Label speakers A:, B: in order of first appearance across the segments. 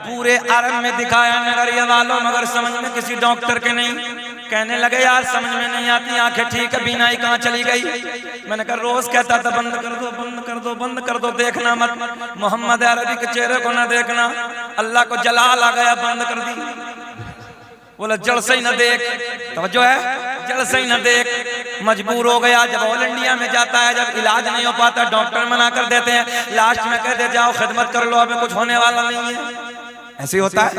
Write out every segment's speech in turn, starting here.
A: पूरे अरब में दिखाया नगरिया वालों, मगर समझ में किसी डॉक्टर के नहीं। कहने लगे यार समझ में नहीं आती, आंखें ठीक है, बीनाई कहाँ चली गई। मैंने कहा रोज कहता था बंद कर दो, बंद कर दो, बंद कर दो, देखना मत, मोहम्मद अरबी के चेहरे को ना देखना, अल्लाह को जलाल आ गया, बंद कर दी। बोला जड़ से ही न देख, तवज्जो है, जड़ से ही न देख। मजबूर हो गया, जब ऑल इंडिया में जाता है, जब इलाज नहीं हो पाता, डॉक्टर मना कर देते हैं, लास्ट में कहते जाओ खिदमत कर लो, अभी कुछ होने वाला नहीं है। ऐसे होता है,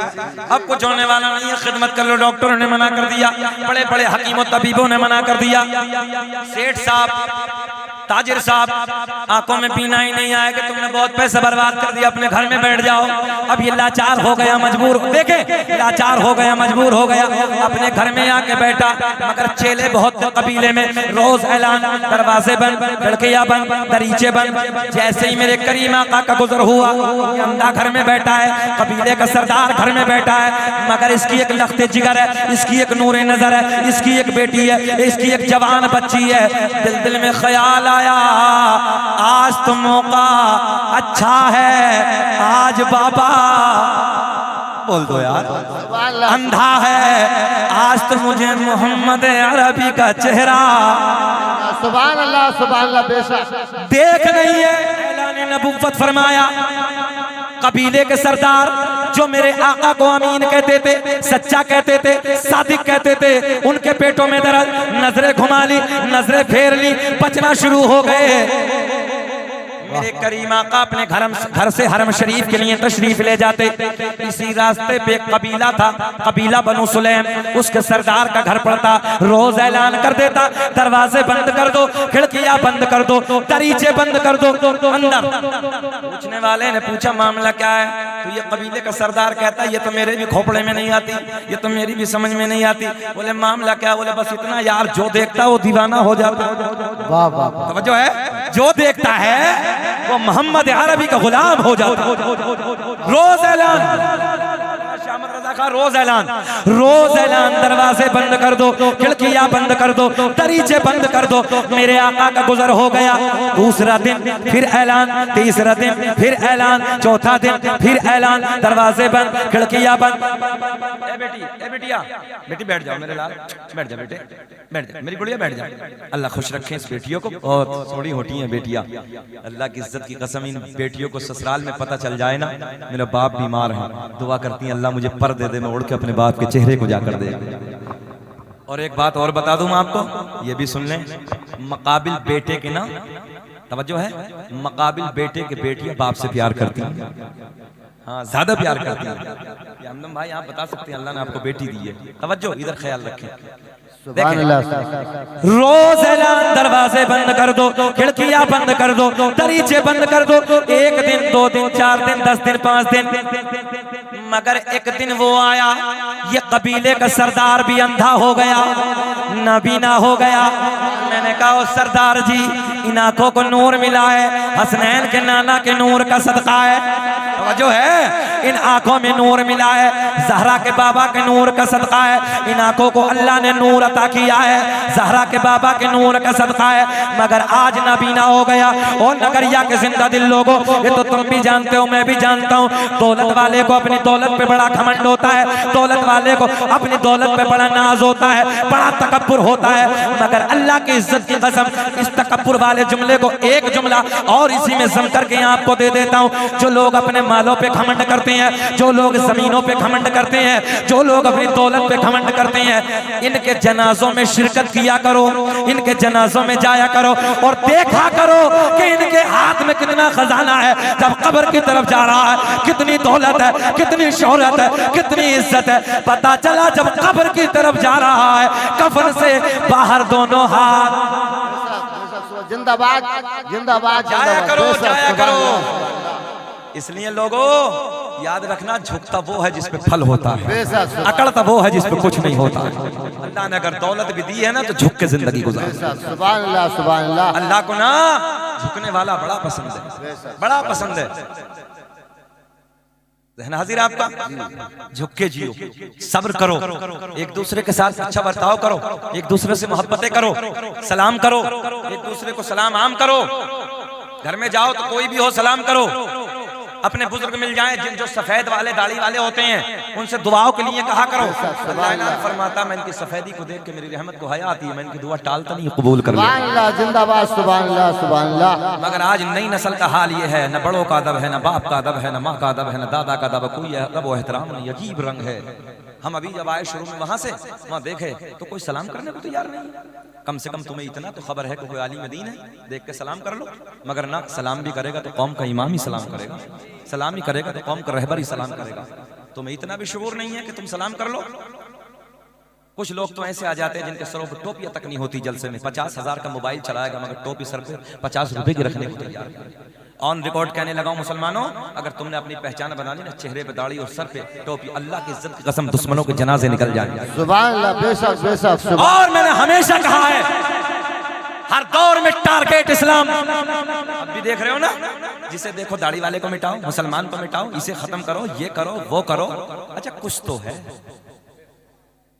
A: अब कुछ होने वाला नहीं है, खिदमत कर लो, डॉक्टरों ने मना कर दिया, बड़े बड़े हकीमों तबीबों ने मना कर दिया। सेठ साहब, ताजिर साहब, आंखों में पीना ही नहीं आएगा, तुमने बहुत पैसा बर्बाद कर दिया, अपने घर में बैठ जाओ। अब ये लाचार हो गया, मजबूर, देखे लाचार हो गया, मजबूर हो गया, अपने घर में आके बैठा। मगर चेले बहुत कबीले में, रोज ऐलान, दरवाजे बंद, खिड़कियां बंद, दरीचे बंद। जैसे ही मेरे करीम आका का गुजर हुआ, अंधा घर में बैठा है, कबीले का सरदार घर में बैठा है, मगर इसकी एक लख्ते जिगर है, इसकी एक नूरे नजर है, इसकी एक बेटी है, इसकी एक जवान बच्ची है। दिल में ख्याल आया, आज तो मौका अच्छा है, आज बाबा बोल दो यार, अंधा है, आज तो मुझे मोहम्मद अरबी का चेहरा
B: सुभान अल्लाह बेशक
A: देख नहीं है। ऐलान नबुव्वत फरमाया। कबीले के सरदार जो मेरे आका को अमीन कहते थे, सच्चा कहते थे, सादिक कहते थे, उनके पेटों में दर्द, नजरें घुमा ली, नजरें फेर ली, बचना शुरू हो गए। मेरे करीम आका अपने घर से हरम शरीफ के लिए तशरीफ ले जाते। इसी रास्ते पे एक कबीला था, कबीला बनु सुलैम, उसके सरदार का घर पड़ता। रोज ऐलान कर देता, दरवाजे बंद कर दो, खिड़कियां बंद कर दो, दरीचे बंद कर दो, अंदर। पूछने वाले ने पूछा मामला क्या है, तो ये कबीले का सरदार कहता ये तो मेरे भी खोपड़े में नहीं आती, ये तो मेरी भी समझ में नहीं आती। बोले मामला क्या? बोले बस इतना यार, जो देखता वो दीवाना हो जाता।
B: वाह वाह,
A: तवज्जो है, जो देखता है वो मोहम्मद अरबी का गुलाम हो जाता। रोज ऐलान, रोज ऐलान, रोज ऐलान, दरवाजे बंद कर दो, खिड़कियां बंद कर दो, दरीचे बंद कर दो। मेरे आका का गुजर हो गया। दूसरा दिन फिर ऐलान, तीसरा दिन फिर ऐलान, चौथा दिन फिर ऐलान, दरवाजे बंद, खिड़कियां बंद। ए बेटी, ए बेटिया, बेटी बैठ जाओ, मेरे लाल बैठ जा, बेटे बैठ जा, मेरी गुड़िया बैठ जा। अल्लाह खुश रखे इस बेटियों को, बहुत सोनी होती हैं बेटियां। अल्लाह की इज्जत की कसम, इन बेटियों को ससुराल में पता चल जाए ना, मेरा बाप बीमार है, दुआ करती हैं अल्लाह मुझे पर दे दे, मैं उड़ के अपने बाप के चेहरे को जाकर दे। और एक बात और बता दूं आपको, ये भी सुन लें, मकाबिल बेटे के ना, तवज्जो है, मकाबिल बेटे के बेटियां बाप से प्यार करती हैं, हाँ ज्यादा प्यार करती हैं। हमदम भाई आप बता सकते हैं, अल्लाह ने आपको बेटी दी है, तवज्जो इधर ख्याल रखें। रोज ऐलान, दरवाजे बंद कर दो, खिड़कियां बंद कर दो, दरीचे बंद कर दो। एक दिन, 2 दिन, 4 दिन, 10 दिन, 5 दिन, मगर एक दिन वो आया, ये कबीले का सरदार भी अंधा हो गया, नाबीना हो गया। मैंने कहा ओ सरदार जी, इन आंखों को नूर मिला है, हसनैन के नाना के नूर का सदका है, जो है इन आंखों में नूर मिला है, ज़हरा के बाबा के नूर का सदका है, इन आंखों को अल्लाह ने नूर अता किया है, ज़हरा के बाबा के नूर का सदका है। मगर आज नाबीना हो गया। और नगरिया के जिंदा दिल लोगों, ये तो तुम भी जानते हो, मैं भी जानता हूँ, दौलत वाले को अपनी दौलत पे बड़ा घमंड होता है, दौलत वाले को अपनी दौलत पे बड़ा नाज होता है, बड़ा तकब्बुर होता है। मगर अल्लाह की इज्जत की कसम, इस तकब्बुर वाले जुमले को एक जुमला और इसी में जम करके आपको दे देता हूँ। जो लोग अपने मालों पे घमंड करते हैं, जो लोग जमीनों पे घमंड करते हैं, जो लोग अपनी दौलत पे घमंड करते हैं, इनके जनाजों में शिरकत किया करो, इनके जनाजों में जाया करो और देखा करो कि इनके हाथ में कितना खजाना है। जब कब्र की तरफ जा रहा है, कितनी दौलत है, कितनी शोहरत है, कितनी इज्जत है। पता चला जब कब्र की तरफ जा रहा है, कफन से बाहर दोनों हाथ,
B: जिंदाबाद जिंदाबाद,
A: जाया करो, जाया करो। इसलिए लोगों याद रखना, झुकता वो है जिस पे फल होता है, अकड़ता वो है जिस पे कुछ नहीं होता। अल्लाह ने अगर दौलत भी दी है ना, तो झुक के जिंदगी गुजार।
B: सुभान अल्लाह, सुभान अल्लाह।
A: अल्लाह को ना झुकने वाला बड़ा पसंद है, बड़ा पसंद है। ज़हन हाजिर आपका, झुक के जियो, सब्र करो, एक दूसरे के साथ अच्छा बर्ताव करो, एक दूसरे से मोहब्बतें करो, सलाम करो, एक दूसरे को सलाम आम करो। घर में जाओ तो कोई भी हो सलाम करो, अपने बुजुर्ग मिल जाएं जिन जो सफेद वाले दाढ़ी वाले होते हैं, उनसे दुआओं के लिए कहा करो। अल्लाह फरमाता मैं इनकी सफेदी को देख के मेरी रहमत को हया आती है, मैं इनकी दुआ टालता नहीं, कबूल कर ले।
B: सुभान अल्लाह, जिंदाबाद, सुभान अल्लाह, सुभान अल्लाह।
A: मगर आज नई नस्ल का हाल ये है, न बड़ों का अदब है, न बाप का अदब है, न माँ का अदब है, न दादा का अदब, कोई अदब व एहतराम नहीं, अजीब रंग है। हम अभी जब आए शुरू में वहां से, वहां देखे तो कोई सलाम करने को तैयार नहीं। कम से कम तुम्हें इतना तो खबर है कि कोई आलिम दीन है, देख के सलाम कर लो। मगर ना, सलाम भी करेगा तो कौम का इमाम ही सलाम करेगा, सलाम ही करेगा तो कौम का रहबर ही सलाम करेगा। तुम्हें इतना भी शुऊर नहीं है कि तुम सलाम कर लो। कुछ लोग तो ऐसे आ जाते हैं जिनके सरों पर टोपियां तक नहीं होती जलसे में, 50,000 का मोबाइल चलाएगा मगर टोपी सर पे 50 रुपए की रखने को तैयार है। ऑन रिकॉर्ड कहने लगा मुसलमानों, अगर तुमने अपनी पहचान बना ली ना, चेहरे पे दाढ़ी और सर पे टोपी, अल्लाह की इज्जत की कसम दुश्मनों के जनाजे निकल जाएंगे।
B: सुभान अल्लाह, बेशक बेशक।
A: और मैंने हमेशा कहा है, हर दौर में टारगेट इस्लाम। अब भी देख रहे हो ना, जिसे देखो दाढ़ी वाले को मिटाओ, मुसलमान को मिटाओ, इसे खत्म करो, ये करो वो करो। अच्छा कुछ तो है,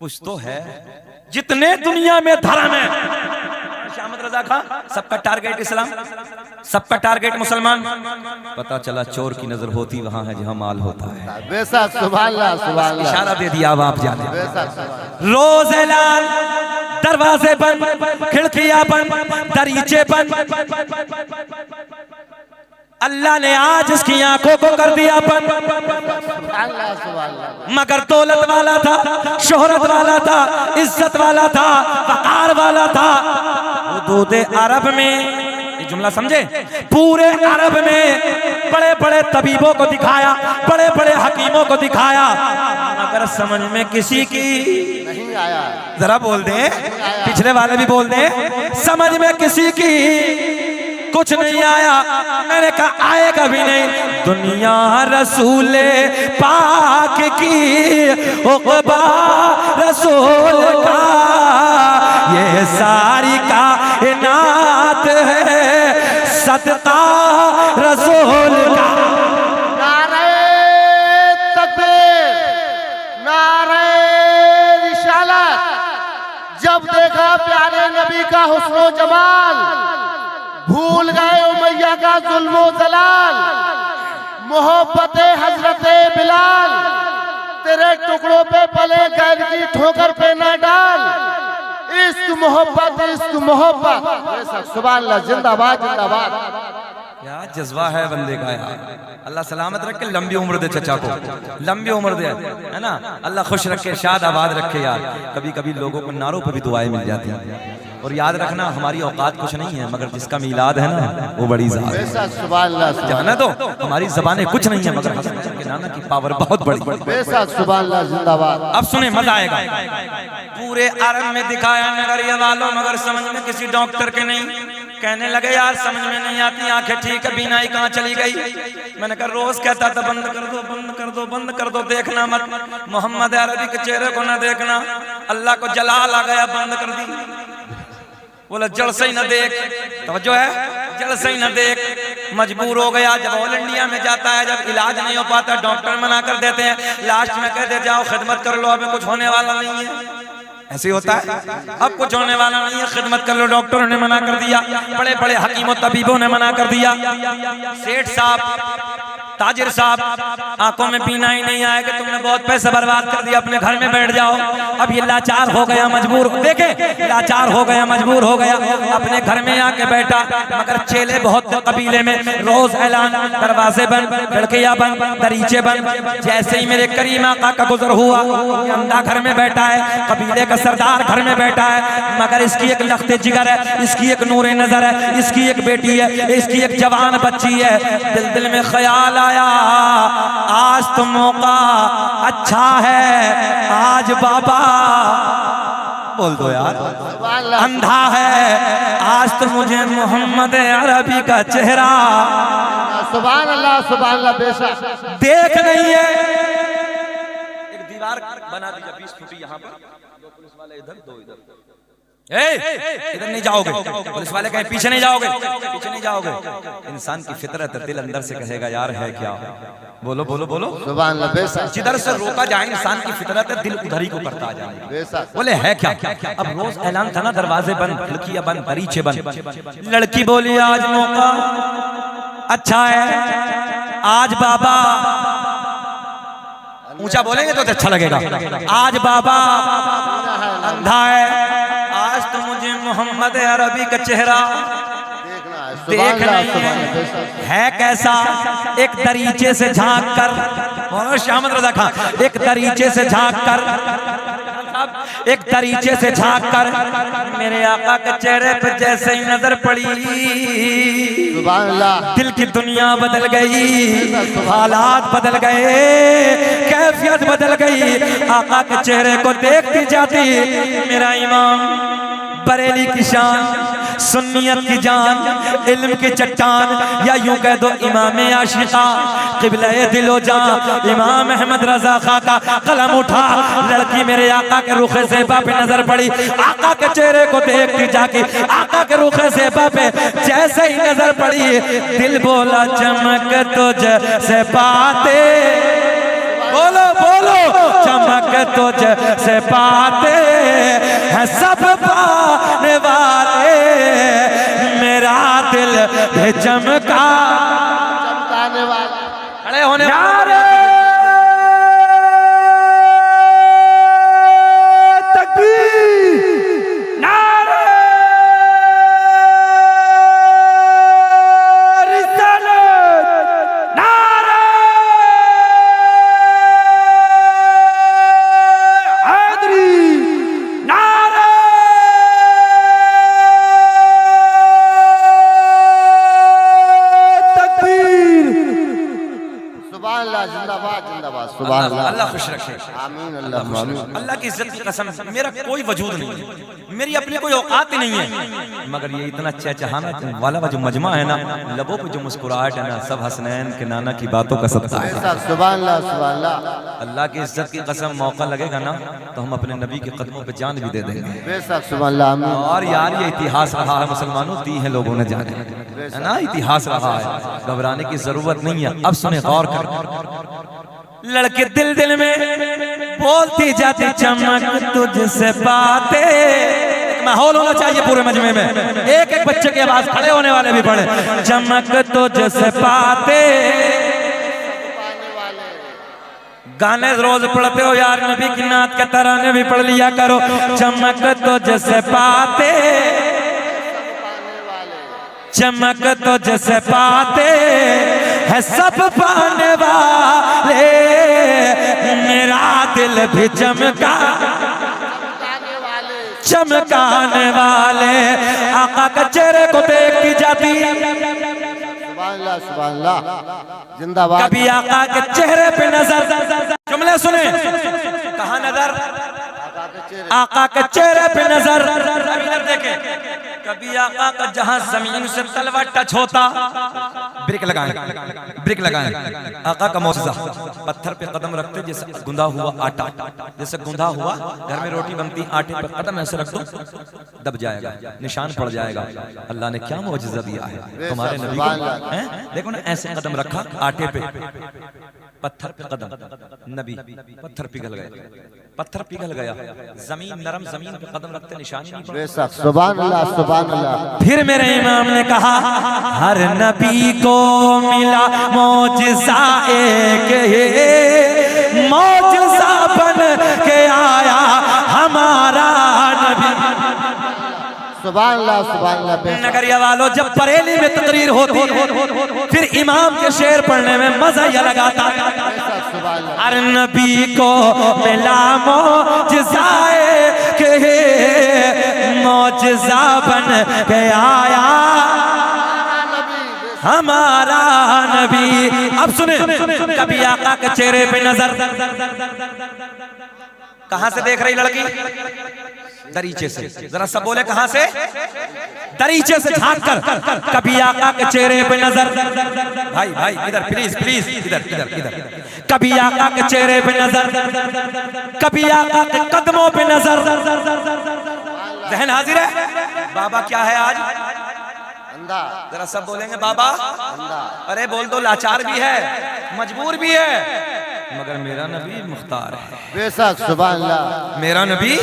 A: कुछ तो है। जितने दुनिया में धर्म है, अहमद रजा खां, सबका टारगेट इस्लाम, सबका टारगेट मुसलमान। पता चला चोर की नजर होती वहां है जहां माल होता है।
B: बेशक, सुभान अल्लाह, सुभान अल्लाह।
A: इशारा दे दिया, अब आप जाने।
B: बेशक,
A: रोज ऐलान, दरवाजे बंद, खिड़कियां बंद, दरीचे बंद। अल्लाह ने आज इसकी आंखों को कर दिया बंद। मगर दौलत वाला था, शोहरत वाला था, इज्जत वाला था, वकार वाला था। हुदूद अरब में, ये जुमला समझे, पूरे अरब में बड़े बड़े तबीबों को दिखाया, बड़े बड़े हकीमों को दिखाया, मगर समझ में किसी की
B: नहीं आया।
A: जरा बोल दे, पिछले वाले भी बोल दे, समझ में किसी की कुछ नहीं आया। मैंने कहा आएगा भी नहीं। दुनिया रसूले पाक की, उक़बा रसूल का, ये सारी कायनात है सदका रसूल का।
B: नारे तकबीर, नारे रिसालत। जब देखा प्यारे नबी का हुस्नो जमाल, भूल गए उमैया का जुल्मो जलाल। मोहब्बत हजरत बिलाल, तेरे टुकड़ों पे पले गैर की ठोकर पे न डाल। इश्क मोहब्बत, इश्क मोहब्बत। सुभान अल्लाह, जिंदाबाद, जिंदाबाद।
A: क्या जज्बा है बंदे का यार। अल्लाह सलामत रखे, लंबी उम्र दे चचा को, लंबी उम्र दे, है ना। अल्लाह खुश रखे, शाद आबाद रखे यार। कभी कभी लोगों को नारों पर भी दुआएं मिल जाती हैं। और याद रखना, हमारी औकात कुछ नहीं है, मगर जिसका मीलाद है ना वो बड़ी ज़ात है।
B: सुभान अल्लाह।
A: जाना तो हमारी जबानें कुछ नहीं है, मगर हसन हुसैन के नाना की पावर बहुत बड़ी।
B: बेशक, सुभान अल्लाह, जिंदाबाद।
A: अब सुने, मजा आएगा। पूरे अरब में दिखाया नगरिया वालों, मगर समझ में किसी डॉक्टर के नहीं। कहने लगे यार समझ में नहीं आती, आंखें ठीक है, बीनाई कहाँ चली गई। मैंने कहा रोज कहता था बंद कर दो, बंद कर दो, बंद कर दो, देखना मत, मोहम्मद अरबी के चेहरे को न देखना। अल्लाह को जलाल आ गया, बंद कर दी। बोला जड़ से ही न देख, तवज्जो है, जड़ से ही न देख। मजबूर हो गया। जब ऑल इंडिया में जाता है, जब इलाज नहीं हो पाता, डॉक्टर मना कर देते हैं, लास्ट में कहते जाओ खिदमत कर लो, अभी कुछ होने वाला नहीं है। ऐसे होता है, अब कुछ होने वाला नहीं है, खिदमत कर लो। डॉक्टरों ने मना कर दिया, बड़े बड़े हकीमों तबीबों ने मना कर दिया। सेठ साहब, ताजिर साहब, आंखों में पीना ही नहीं आएगा, तुमने बहुत पैसा बर्बाद कर दिया, अपने घर में बैठ जाओ। अब ये लाचार हो गया, मजबूर, देखे लाचार हो गया, मजबूर हो गया, अपने घर में आके बैठा। मगर चेले बहुत कबीले में, रोज ऐलान, दरवाजे बंद, खिड़कियां बंद, दरीचे बंद। जैसे ही मेरे करीम आका का गुजर हुआ, अंधा घर में बैठा है, कबीले का सरदार घर में बैठा है, मगर इसकी एक लख्ते जिगर है, इसकी एक नूरे नजर है, इसकी एक बेटी है, इसकी एक जवान बच्ची है। दिल दिल में ख्याल आया, आज तो मौका अच्छा है, आज बाबा बोल दो यार, अंधा है, आज तो मुझे मोहम्मद अरबी का चेहरा
B: सुभान अल्लाह, सुभान अल्लाह, बेशक
A: देख नहीं है। एक दीवार बना दी 20 फुट यहाँ पर, दो पुलिस वाले इधर, दो इधर। इधर नहीं जाओगे, पुलिस वाले कहे पीछे नहीं जाओगे, पीछे नहीं जाओगे। इंसान की फितरत, दिल अंदर से कहेगा यार है क्या, बोलो बोलो बोलो,
B: सुभान अल्लाह, बेशक
A: जिधर से रोका जाए इंसान की फितरत है, दिल उधर ही को करता आ जाए,
B: बेशक।
A: बोले है क्या। अब रोज ऐलान था ना, दरवाजे बंद, खिड़कियां बंद, दरीचे बंद। लड़की बोली आज मौका अच्छा है, आज बाबा ऊंचा बोलेंगे तो अच्छा लगेगा। आज बाबा अंधा है, आज तो मुझे मोहम्मद अरबी का चेहरा देखना है कैसा। एक दरीचे से झांक कर शामद रजा खान, एक दरीचे से झांक कर, एक दरीचे से झांक कर मेरे आका के चेहरे पे जैसे ही नजर पड़ी, दिल की दुनिया बदल गई, हालात बदल गए, कैफियत बदल गई। आका के चेहरे को देखती जाती मेरा इमाम बरेली की शान, सुन्नियत की जान, इल्म की चट्टान, या यूं कह दो इमाम आशिका, क़िबला दिलो जान इमाम अहमद रजा खां का कलम उठा, लड़की मेरे आका के रुखे ज़ेबा पे नजर पड़ी। आका के चेहरे को देखती जाके आका के रुखे ज़ेबा पे जैसे ही नजर पड़ी, दिल बोला चमक तुझ से पाते, बोलो बोलो चमक तुझ से पाते हैं सब पाने वाले, मेरा दिल भी चमका, चमकाने वाले खड़े होने वाले। अल्लाह खुश रखे, आमीन अल्लाह आमीन। अल्लाह की इज्जत की कसम, मेरा कोई वजूद नहीं है, मेरी अपनी कोई औकात ही नहीं है, मगर ये इतना चहचहाना वाला जो मजमा है ना, लबों पे जो मुस्कुराहट है ना, सब हसनैन के नाना की बातों का सदका है। सुभान अल्लाह सुभान अल्लाह। अल्लाह की इज्जत की कसम, मौका लगेगा ना तो हम अपने नबी के कदमों पे जान भी दे देंगे। बेशक सुभान अल्लाह। और यार ये इतिहास रहा है, मुसलमानों दी है लोगों ने जाने, है ना, इतिहास रहा है, घबराने की जरूरत नहीं है। अब सुने गौर कर, लड़के दिल दिल में बोलती जाती चमक तुझसे बातें, माहौल होना चाहिए पूरे मजमे में, एक एक बच्चे की आवाज, खड़े होने वाले भी पढ़े, चमक तुझसे बातें। गाने रोज पढ़ते हो यार, नबी की नात के तराने भी पढ़ लिया करो। चमक तुझसे बातें, चमक तुझसे पाते है सब पाने वाले, मेरा दिल भी चमका, चमकाने वाले। आका के चेहरे को देखती जाती, सुभान अल्लाह सुभान अल्लाह, जिंदाबाद। कभी आका के चेहरे पे नजर, जुमले सुने, कहाँ नजर, आका के चेहरे पे नजर, देखे। कभी आका का जहां जमीन से तलवा टच होता, ब्रेक लगाएं, ब्रेक लगाएं। आका का मौजज़ा, पत्थर पे कदम रखते जैसे गुंदा हुआ आटा, जैसे गुंदा हुआ घर में रोटी बनती, आटे पे कदम ऐसे रख दो, दब जाएगा, निशान पड़ जाएगा। अल्लाह ने क्या मौजज़ा दिया है तुम्हारे नबी को, हैं? देखो ना, ऐसे कदम रखा आटे पे, पत्थर पे कदम, नबी पत्थर पिघल गए, पत्थर पिघल गया, जमीन नरम, जमीन पे कदम रखते निशानी नहीं पड़ती। सुभान अल्लाह सुभान अल्लाह। फिर मेरे इमाम ने कहा, हर नबी को मिला मौजज़ा एक है, मौजज़ा बन के आया हमारा नबी। सुभान अल्लाह सुभान अल्लाह। नगरिया वालों, जब बरेली में तकरीर होती फिर इमाम के शेर पढ़ने में मजा यह लगाता, हर नबी को मिला मौजज़ा के, मौजज़ा बन के आया हमारा नबी। अब सुने, कभी आका के चेहरे पे नजर, कहां से देख रही लड़की, दरीचे से, जरा सब बोले कहां से, दरीचे से झांक कर। कभी आका के चेहरे पे नजर, भाई भाई इधर प्लीज प्लीज, इधर इधर इधर। कभी आका के चेहरे पे नजर, कभी आका के कदमों पे नजर। जहन हाजिर है, बाबा क्या है आज, अंधा। जरा सब बोलेंगे बाबा अंधा। अरे बोल दो, लाचार भी है, मजबूर भी है, मगर मेरा नबी मुख्तार है।
B: बेशक सुभान अल्लाह,
A: मेरा नबी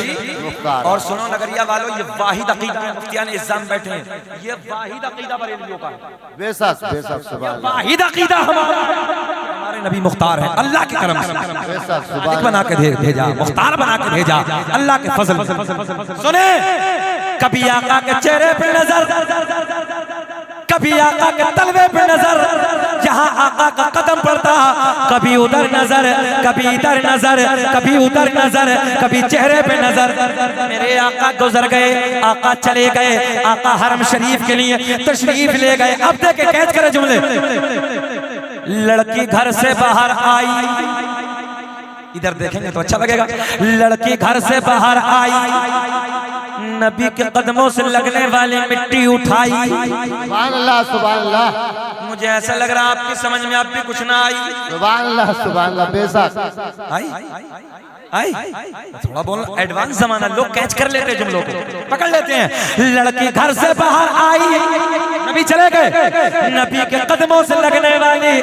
B: मुख्तार।
A: और सुनो नगरिया वालों, ये वाहिद अकीदा है, मुफ्तियान इस्लाम बैठे हैं, ये वाहिद अकीदा बरेलवियों का है।
B: बेशक बेशक सुभान अल्लाह,
A: वाहिद अकीदा हमारे नबी मुख्तार है, अल्लाह के करम से
B: बेशक सुभान
A: बना के भेजा, मुख्तार बना के भेजा, अल्लाह के फजल। सुने, कभी आका के चेहरे पे नजर, कभी आका के तलवे पे नजर, जहां आका का कदम पड़ता, कभी उधर नजर, कभी इधर नजर, कभी उधर नजर, कभी चेहरे पे नजर। मेरे आका गुजर गए, आका चले गए, आका हरम शरीफ के लिए तशरीफ ले गए। अब देखे, कैद करे जुमले। लड़की घर से बाहर आई, इधर देखेंगे तो अच्छा लगेगा। लड़की घर से बाहर आई, नबी के कदमों से लगने वाली मिट्टी उठाई।
B: सुभान अल्लाह सुभान अल्लाह।
A: मुझे ऐसा लग रहा आपकी समझ में अब भी कुछ ना आई।
B: सुभान अल्लाह बेशक
A: आई थोड़ा बोलना, एडवांस जमाना, लोग कैच कर लेते हैं, जुमलों को पकड़ लेते हैं। लड़की घर से बाहर आई, नबी चले गए, नबी के कदमों से लगने वाली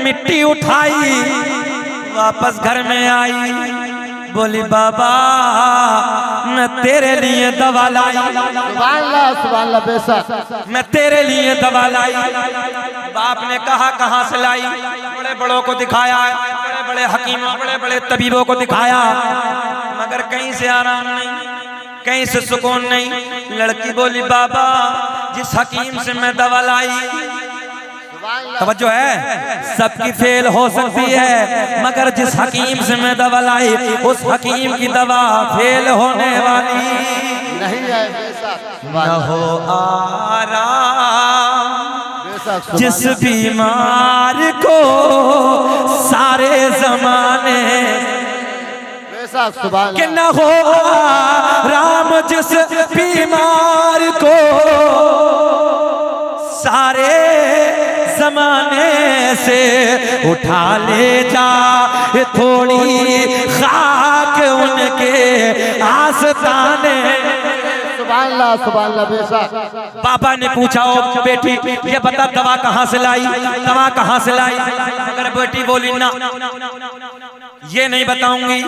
A: मिट्टी उठाई, वापस घर में आई, बोली बाबा मैं तेरे लिए दवा लाई।
B: सुभान अल्लाह बेशक,
A: मैं तेरे लिए दवा लाई। बाप ने कहा कहाँ से लाई? बड़े बड़ों को दिखाया, बड़े बड़े हकीमों, बड़े बड़े तबीबों को दिखाया, मगर कहीं से आराम नहीं, कहीं से सुकून नहीं। लड़की बोली बाबा जिस हकीम से मैं दवा लाई, तवज्जो है, सबकी फेल हो सकती है, मगर जिस हकीम से मैं दवा लाई, उस हकीम की दवा फेल होने वाली
B: नहीं है। बेशक
A: न हो आराम
B: बेशक
A: जिस बीमार को सारे जमाने,
B: बेशक सुभान
A: कि न हो आराम जिस बीमार को सारे जमाने से उठा ले जा, थोड़ी खाक उनके आस्ताने।
B: सुभान अल्लाह बेशक।
A: पापा ने पूछा ओ बेटी ये बता दवा कहाँ से लाई, दवा कहाँ से लाई? अगर बेटी बोली ना ये नहीं बताऊंगी।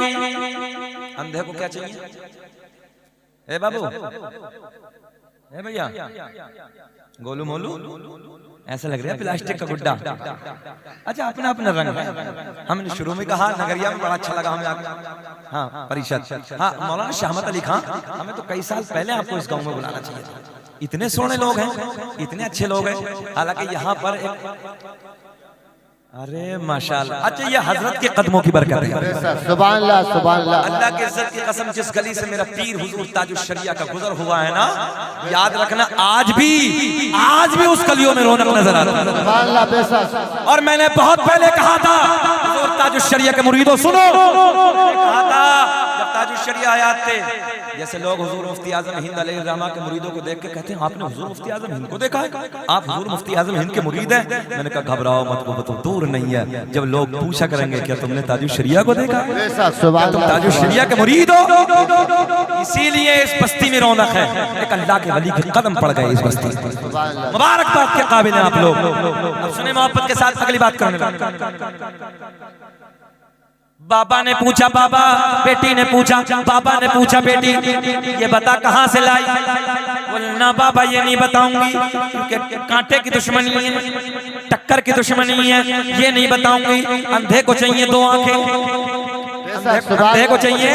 A: अंधे को क्या चाहिए? ए बाबू, ए भैया, गोलू मोलू, ऐसा लग रहा है प्लास्टिक का गुड्डा। अच्छा, अपना अपना रंग है। हमने शुरू में कहा नगरिया में बड़ा अच्छा लगा हमें आकर। हाँ परिषद, हाँ मौलाना शाहमत अली खान, हमें तो कई साल पहले आपको इस गांव में बुलाना चाहिए था। इतने सोने लोग हैं, इतने अच्छे लोग हैं, हालांकि यहाँ पर एक, अरे माशाल्लाह। अच्छा, ये हजरत के कदमों की बरकत है।
B: सुभान अल्लाह।
A: अल्लाह के इज्जत की कसम, जिस गली से मेरा पीर हुजूर ताजुश शरिया का गुजर हुआ है ना, याद रखना आज भी उस गलियों में रौनक नजर आता है।
B: सुभान अल्लाह बेशक।
A: और मैंने बहुत पहले कहा था, हुजूर ताजुश शरिया के मुरीदों सुनो, कहा था जब ताजुश शरिया आयात थे, जैसे लोग हुजूर मुफ्ती आजम हिंद अलैहिर्रहमा के मुरीदों को देख के कहते हैं आपने हुजूर मुफ्ती आजम हिंद को देखा है, आप हुजूर मुफ्ती आजम हिंद के मुरीद हैं? मैंने कहा घबराओ मत, वो तो दूर नहीं है। जब लोग पूछा करेंगे क्या तुमने ताजुश शरिया को देखा, तुम ताजुश शरिया के मुरीद हो, इसीलिए इस बस्ती में रौनक है। एक अल्लाह के वली के कदम पड़ गए इस बस्ती में, मुबारकबाद के काबिल हैं आप लोग। अब सुने मोहब्बत के साथ अगली बात करने लगा। बाबा ने पूछा, बाबा, बेटी ने पूछा, बाबा ने पूछा बेटी ये बता कहाँ से लाई? बोले ना बाबा ये नहीं बताऊंगी, क्योंकि कांटे की दुश्मनी है, टक्कर की दुश्मनी है, ये नहीं बताऊंगी। अंधे को चाहिए दो आंखें, अंधे को चाहिए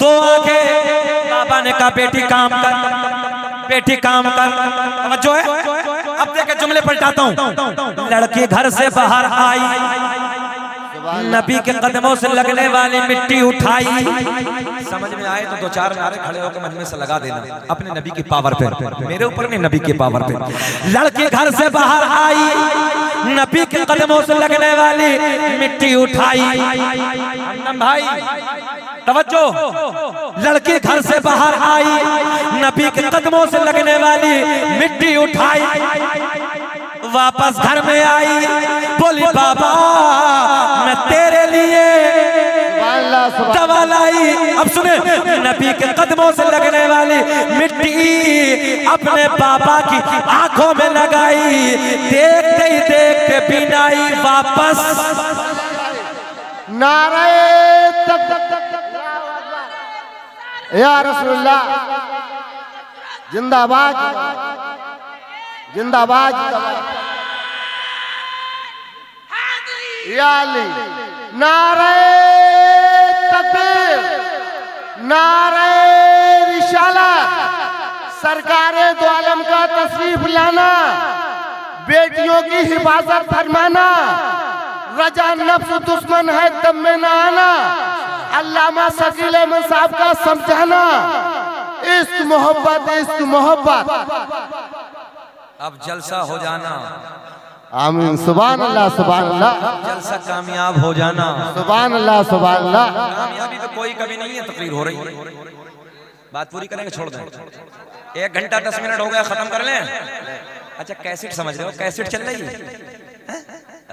A: दो आंखें। बाबा ने कहा बेटी काम कर, बेटी काम कर। जो है अब देखे जुमले पलटाता हूँ। लड़की घर से बाहर आई, नबी के कदमों से लगने वाली मिट्टी उठाई। समझ में आए तो दो चार नारे खड़े होकर मजमे से लगा देना अपने नबी की पावर पे, मेरे ऊपर नहीं, नबी की पावर पे। लड़की घर से बाहर आई, नबी के कदमों से लगने वाली मिट्टी उठाई। भाई तवज्जो, लड़की घर से बाहर आई, नबी के कदमों से लगने वाली मिट्टी उठाई, वापस घर में आई, बोली बाबा मैं तेरे लिए दवा लाई। अब सुने, नबी के कदमों से लगने वाली मिट्टी अपने बाबा की आंखों में लगाई, देखते ही देखते बीनाई वापस
B: नारे या रसूलुल्लाह जिंदाबाद जिंदाबाद या अली नारे तकबीर नारे रिसालत सरकारे दो आलम का तशरीफ लाना बेटियों की हिफाजत फरमाना रजा नफ्स दुश्मन है दम में न आना अल्लामा शकील अहमद साहब का समझाना इश्क मोहब्बत
A: अब जलसा हो जाना।
B: आमीन सुभान अल्लाह
A: जलसा कामयाब हो जाना।
B: सुभान अल्लाह
A: कामयाबी तो कोई कभी नहीं है, तकरीर हो रही है, बात पूरी करेंगे, छोड़ दें। 1 घंटा 10 मिनट हो गया, खत्म कर लें। अच्छा कैसेट समझ रहे हो, कैसेट चल रही है।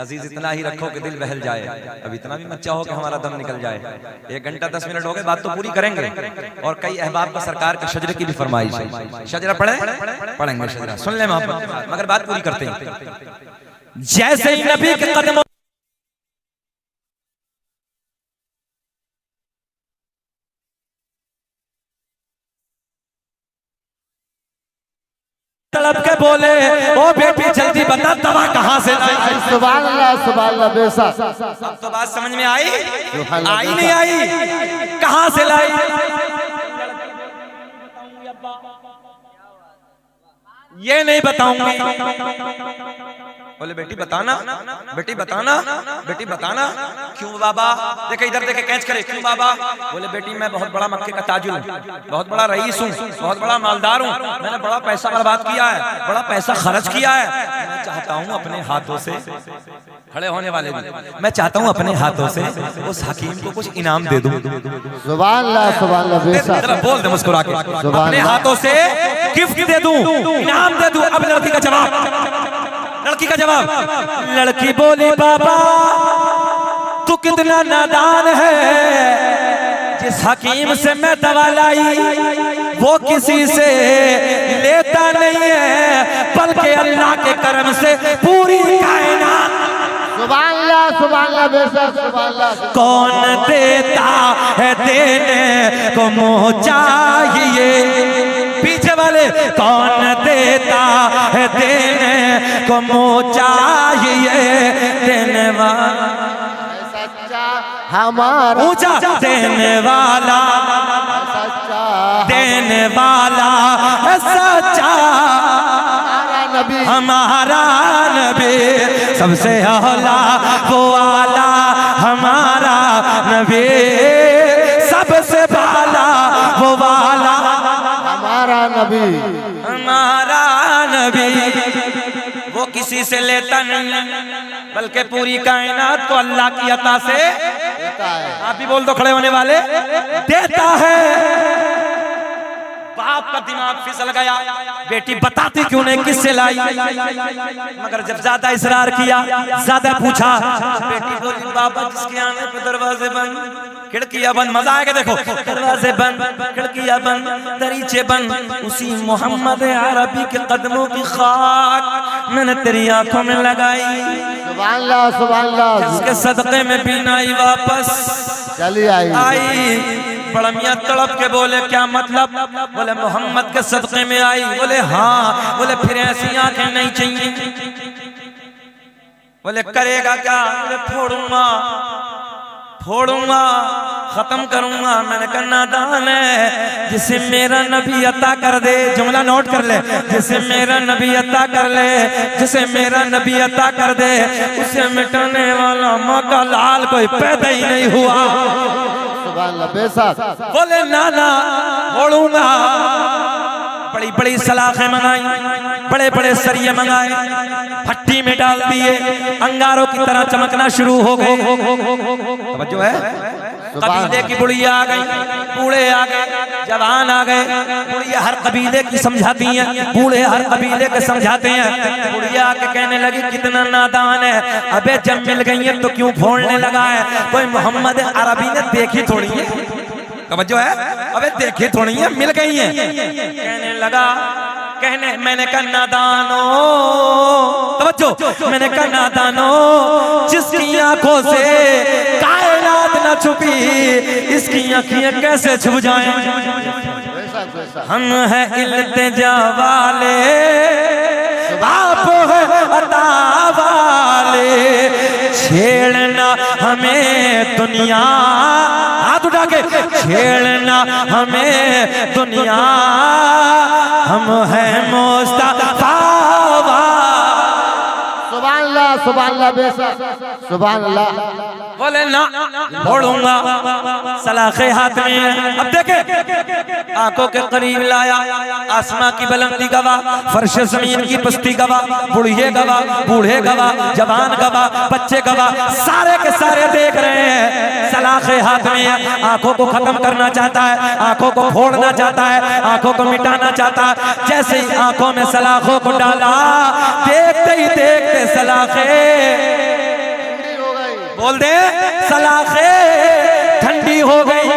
A: अजीज इतना ही रखो कि दिल बहल जाए, अब इतना भी मत चाहो कि हमारा दम निकल जाए। 1 घंटा 10 मिनट हो गए, बात तो पूरी करेंगे। और कई अहबाब का सरकार के शजरे की भी फरमाइश है। शजरा पढ़ेंगे शजरा, सुन ले मगर बात पूरी करते हैं। जैसे ही नबी के कदमों तड़प के बोले, ओ बेटी जल्दी बता दवा कहाँ से लाई।
B: सुभान अल्लाह बेशक।
A: अब तो बात समझ में आई नहीं आई, कहाँ से लाई। ये नहीं बताऊंगी। बोले बेटी बताना, बेटी बताना, बेटी बताना। क्यों बाबा? देखे इधर देखे, कैच करे। क्यों बाबा? बोले बेटी मैं बहुत बड़ा मक्के का ताजुल हूँ, बहुत बड़ा रईस हूँ, बहुत बड़ा मालदार हूँ, मैंने बड़ा पैसा बर्बाद किया है, बड़ा पैसा खर्च किया है। मैं चाहता हूँ अपने हाथों से, खड़े होने वाले भी, मैं चाहता हूँ अपने हाथों से उस हकीम को कुछ इनाम दे दूँ।
B: सुभान अल्लाह बेशक।
A: बोल दे मुस्कुरा के, अपने हाथों से गिफ्ट दे दूँ, इनाम दे दूँ। अब लड़की का जवाब, लड़की बोली बाबा तू कितना नादान है, जिस हकीम से मैं दवा लाई वो किसी से लेता नहीं है, बल्कि अल्लाह के करम से पूरी कायनात।
B: सुभान अल्लाह बेशक। सुभान अल्लाह।
A: कौन देता है देने को मुँह चाहिए, पीछे वाले कौन देता है देने को मुँह चाहिए, देने वाला
B: सच्चा हमारा
A: ऊंचा, देने वाला
B: सच्चा,
A: देने वाला है सच्चा हमारा नबी, सबसे औला वो आला हमारा नबी, सबसे बाला वो वाला
B: हमारा नबी,
A: हमारा नबी। वो किसी से लेता नहीं बल्कि पूरी कायनात को अल्लाह की अता से
B: देता है।
A: आप भी बोल दो खड़े होने वाले, देता है। बाप का दिमाग फिसल गया, बेटी बताती क्यों नहीं, किससे लाई। मगर जब ज्यादा इसरार किया, ज्यादा पूछा, बेटी बोली बाबा जिसके आने पे दरवाजे बंद, खिड़कियां बंद, मजा आएगा देखो, दरवाजे बंद, खिड़कियां बंद, दरीचे बंद, उसी मोहम्मद अरबी के कदमों की खाक मैंने तेरी आंखों में लगाई।
B: सुभान अल्लाह।
A: जिसके सदक़े में बीनाई वापस
B: चली आई।
A: बड़ा मियां तड़प के बोले क्या मतलब? बोले मोहम्मद के सदक़े में आई। बोले हाँ। बोले फिर ऐसी आंखें नहीं चाहिए। बोले करेगा क्या? बोले फोड़ूंगा, खत्म करूंगा। मैंने कहा नादान है, जिसे मेरा नबी अता कर दे, जुमला नोट कर ले, जिसे मेरा नबी अता कर ले, जिसे मेरा नबी अता कर दे, उसे मिटाने वाला मौका लाल कोई पैदा ही नहीं हुआ। बोले नाना फोड़ूंगा। बड़ी बड़ी सलाखें मंगाई, बड़े बड़े सरिये मंगाए, भट्टी में डाल दिए, अंगारों की तरह चमकना शुरू हो गए। जो है कबीले की बुढ़िया आ गई, बूढ़े आ गए, जवान आ गए। बुढ़िया हर कबीले की समझाती हैं, बूढ़े हर कबीले के समझाते हैं। बुढ़िया आके कहने लगी कितना नादान है, अबे जब मिल गई है तो क्यों फोड़ने लगा है? कोई मोहम्मद अरबी ने देखी थोड़ी है, तवज्जो है, अबे देखी थोड़ी है, मिल गई है। कहने लगा, मैंने कहा नादानो, तवज्जो, मैंने कहा नादानो, जिसकी आंखों से कायनात छुपी, इसकी आँखें कैसे छुप जाएं। हम है इल्तिजा वाले, आप है अता वाले, छेड़ना हमें दुनिया, हाथ उठा के, छेड़ना हमें दुनिया, हम है मुस्तफा।
B: सुभान अल्लाह, सुभान अल्लाह, बेशक सुभान अल्लाह।
A: बोले ना फोड़ूंगा, सलाखे हाथ में है। अब देखे आंखों के करीब लाया, आसमां की बुलंदी गवा, फर्श जमीन की पस्ती गवा, बुढ़िए गवा, बूढ़े गवा, जवान गवा, बच्चे गवा, सारे के सारे देख रहे हैं। सलाखे हाथ में है, आंखों को खत्म करना चाहता है, आंखों को फोड़ना चाहता है, आंखों को मिटाना चाहता है। जैसे ही आंखों में सलाखों को डाला, देखते ही देखते सलाखे, बोल दे, सलाखे ठंडी हो गई।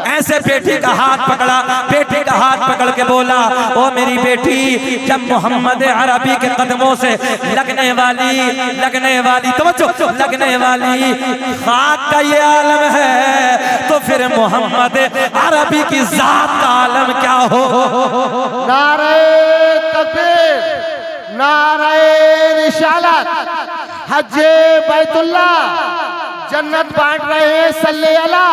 A: ऐसे बेटी का हाथ पकड़ा, बेटी का हाथ पकड़ के बोला, ओ मेरी बेटी, जब मोहम्मद अरबी के कदमों से लगने वाली तवज्जो, लगने वाली खाक का ये आलम है, तो फिर मोहम्मद अरबी की जात का आलम क्या हो।
B: नारे तकबीर, नारे रिसालत, हज्जे बैतुल्ला, जन्नत बांट रहे हैं सल्ले अला।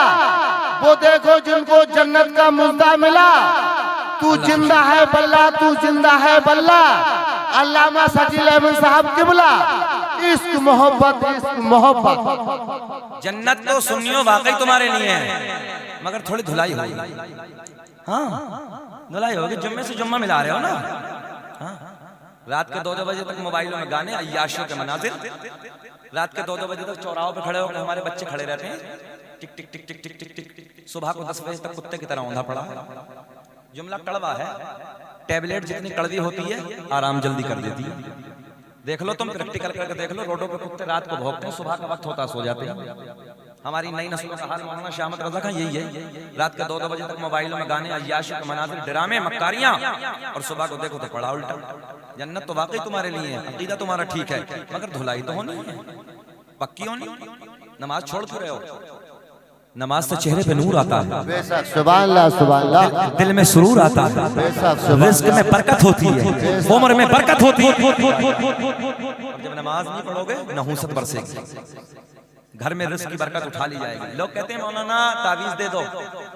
B: वो देखो जिनको जन्नत का मुद्दा मिला, तू जिंदा है बल्ला, तू जिंदा है बल्ला। अल्लामा शकील अहमद साहब किबला, इश्क मोहब्बत, इश्क मोहब्बत।
A: जन्नत तो सुन्नियों वाकई तुम्हारे लिए है, मगर थोड़ी धुलाई होगी। हाँ धुलाई होगी, जुम्मे से जुम्मा मिला रहे हो ना। हाँ रात के 2-2 बजे तक मोबाइलों में गाने, अय्याशियों के मनाजिर, रात के 2-2 बजे तक चौराहों पे खड़े होकर हमारे बच्चे खड़े रहते हैं, टिक टिक टिक टिक टिक टिक टिक। सुबह को 10 बजे तक कुत्ते की तरह औंधा पड़ा है। जुमला कड़वा है, टैबलेट जितनी कड़वी होती है आराम जल्दी कर देती है। देख लो तुम, प्रैक्टिकल करके देख लो, रोडों पे कुत्ते रात को भौंकते हैं, सुबह का वक्त होता सो जाते हैं। हमारी नई नस्लों का हाल मौलाना शाह अहमद रज़ा का यही है, रात के 2-2 बजे तक मोबाइलों में गाने, अय्याशी के मनाजिर, ड्रामे, मक्कारियां, और सुबह को देखो तो पड़ा उल्टा। जन्नत तो वाकई तुम्हारे लिए है, अकीदा तुम्हारा ठीक है, मगर धुलाई तो होनी है, पक्की होनी। नमाज छोड़ क्यों रहे हो? नमाज से चेहरे पे नूर आता है,
B: बेशक सुभान अल्लाह, सुभान अल्लाह,
A: दिल में सुरूर आता है,
B: बेशक
A: रिज़्क में बरकत होती है, उम्र में बरकत होती है। और जब नमाज नहीं पढ़ोगे नहूसत बरसेगी, घर में रिस्क की बरकत उठा ली जाएगी। लोग कहते हैं मौलाना तावीज दे दो,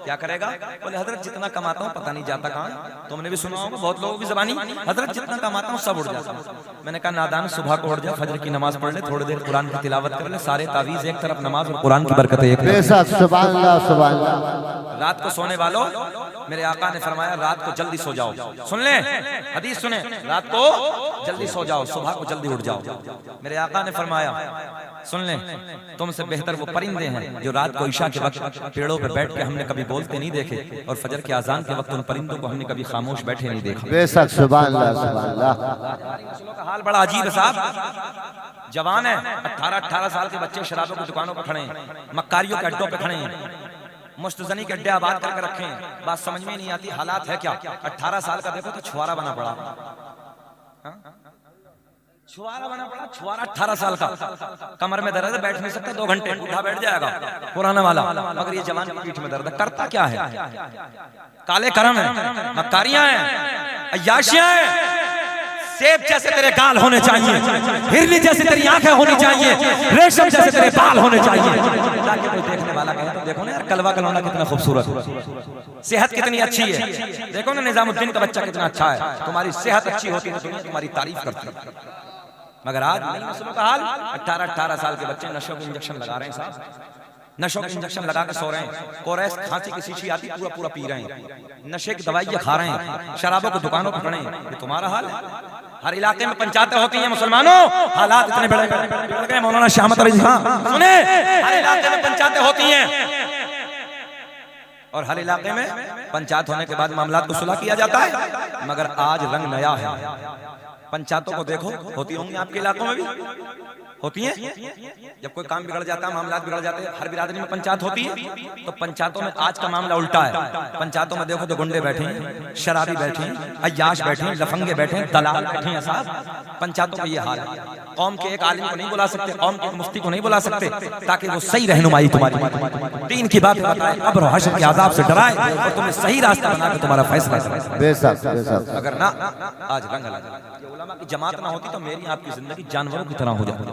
A: क्या करेगा? बोले हजरत जितना कमाता हूँ पता नहीं जाता कहाँ। तुमने भी सुना होगा बहुत लोगों की ज़बानी, हजरत जितना कमाता हूँ सब उड़ जाता है। मैंने कहा नादान, सुबह को उठ जा, फजर की नमाज पढ़ ले, थोड़ी देर कुरान की तिलावत कर ले, सारे तावीज एक तरफ, नमाज और कुरान की बरकत एक तरफ।
B: बेशक सुभान अल्लाह, सुभान अल्लाह।
A: रात को सोने वालों, मेरे आका ने फरमाया रात को जल्दी सो जाओ। सुन ले हदीस सुने, रात को जल्दी सो जाओ, सुबह को जल्दी उठ जाओ। मेरे आका ने फरमाया सुन ले, तुमसे बेहतर वो परिंदे हैं जो रात को ईशा के वक्त पेड़ों पर बैठ के हमने कभी बोलते नहीं देखे, और फजर के अजान के वक्त उन परिंदों को हमने कभी खामोश बैठे नहीं देखा।
B: बेशक सुभान अल्लाह, सुभान अल्लाह।
A: का हाल बड़ा अजीब है साहब। जवान है, 18-18 साल के बच्चे शराबों की दुकानों पर खड़े हैं, मक्कारियों के अड्डों पे खड़े हैं, मुस्तजनी के अड्डे आबाद करके रखे हैं। बात समझ में नहीं आती, हालात है क्या? 18 साल का देखो तो छुआरा बना पड़ा, छुआरा बना पड़ा, छुआरा 18 साल का, कमर में दर्द है, बैठ नहीं सकता, 2 घंटे उठा बैठ जाएगा पुराना वाला, मगर ये जवान की पीठ में दर्द है। करता क्या है? काले करम है, मक्कारियां हैं, अय्याशियां हैं। सेब जैसे तेरे गाल होने चाहिए, हिरनी जैसी तेरी आंखें होनी चाहिए, रेशम जैसे तेरे बाल होने चाहिए, ताकि कोई देखने वाला कहे तो देखो ना यार कलवा कलौना कितना खूबसूरत है, सेहत कितनी अच्छी है, देखो ना निजामुद्दीन का बच्चा कितना अच्छा है। तुम्हारी सेहत अच्छी होती है तो दुनिया तुम्हारी तारीफ करती है। मगर आज नई नस्लों का हाल, 18-18 साल के बच्चे नशों के इंजेक्शन लगा रहे हैं साहब, नशों के इंजेक्शन लगा के सो रहे हैं, कोरेस खांसी की शीशी आती पूरा पूरा पी रहे हैं, नशे की दवाइयां खा रहे हैं, शराबों की दुकानों पर खड़े हैं। ये तुम्हारा हाल है। हर इलाके में पंचायतें होती हैं मुसलमानों, हालात इतने बड़े गए मौलाना शाह अहमद रज़ी खान सुने, हर इलाके में पंचायतें होती हैं, और हर इलाके में पंचायत होने के बाद मामलात को सुलह किया जाता है, मगर आज रंग नया है। पंचायतों को देखो, होती होंगी आपके इलाकों में भी, होती हैं। जब कोई काम बिगड़ जाता है, मामला बिगड़ जाते हैं, हर बिरादरी में पंचायत होती है। तो पंचायतों में आज का मामला उल्टा है। पंचायतों में देखो तो गुंडे बैठे हैं, शराबी बैठे हैं, अय्याश बैठे हैं, लफंगे बैठे हैं, दलाल बैठे हैं साहब। पंचायतों में ये हाल है। कौम के एक आलिम को नहीं बुला सकते, कौम के एक मुफ्ती को नहीं बुला सकते, ताकि वो सही रहनुमाई तुम्हारी दीन की बात बताए, अब हश्र के आज़ाब से डराए और तुम्हें सही रास्ता बना के तुम्हारा फैसला करे।
B: बेशक
A: अगर ना आज रंग लगा उलमा की जमात ना होती तो मेरी आपकी जिंदगी जानवरों की तरह हो जाती।